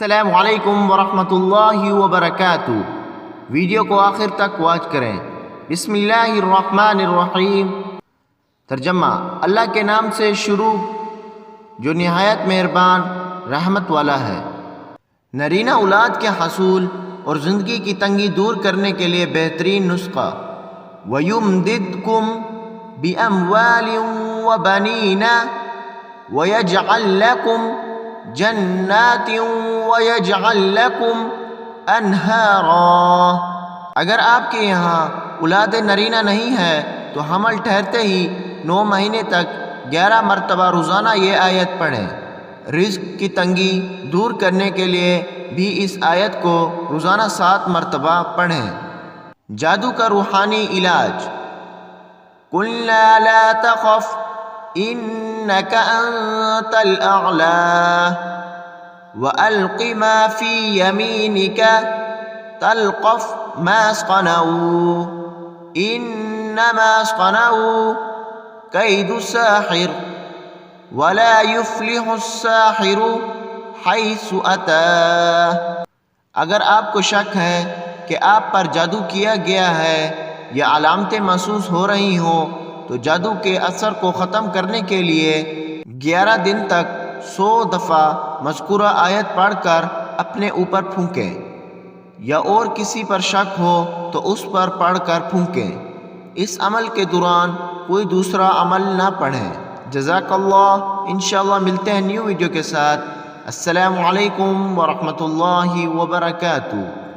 السلام علیکم ورحمۃ اللہ وبرکاتہ۔ ویڈیو کو آخر تک واچ کریں۔ بسم اللہ الرحمن الرحیم۔ ترجمہ: اللہ کے نام سے شروع جو نہایت مہربان رحمت والا ہے۔ نرینہ اولاد کے حصول اور زندگی کی تنگی دور کرنے کے لیے بہترین نسخہ وَيُمْدِدْكُمْ بِأَمْوَالٍ وَبَنِينَ وَيَجْعَلْ لَكُمْ جنات وَيَجْعَلْ لَكُمْ انہارا۔ اگر آپ کے یہاں اولاد نرینہ نہیں ہے تو حمل ٹھہرتے ہی 9 مہینے تک 11 مرتبہ روزانہ یہ آیت پڑھیں۔ رزق کی تنگی دور کرنے کے لیے بھی اس آیت کو روزانہ 7 مرتبہ پڑھیں۔ جادو کا روحانی علاج۔ قُلْنَا لَا تَخَفْ إِنَّكَ أَنْتَ الْأَعْلَى وَأَلْقِ مَا فِي يَمِينِكَ تَلْقَفْ مَا صَنَعُوا إِنَّمَا صَنَعُوا كَيْدُ السَّاحِرِ وَلَا يُفْلِحُ السَّاحِرُ حَيْثُ أَتَى۔ اگر آپ کو شک ہے کہ آپ پر جادو کیا گیا ہے یا علامتیں محسوس ہو رہی ہوں تو جادو کے اثر کو ختم کرنے کے لیے 11 دن تک 100 دفعہ مذکورہ آیت پڑھ کر اپنے اوپر پھونکیں، یا اور کسی پر شک ہو تو اس پر پڑھ کر پھونکیں۔ اس عمل کے دوران کوئی دوسرا عمل نہ پڑھیں۔ جزاک اللہ۔ انشاءاللہ ملتے ہیں نیو ویڈیو کے ساتھ۔ السلام علیکم ورحمۃ اللہ وبرکاتہ۔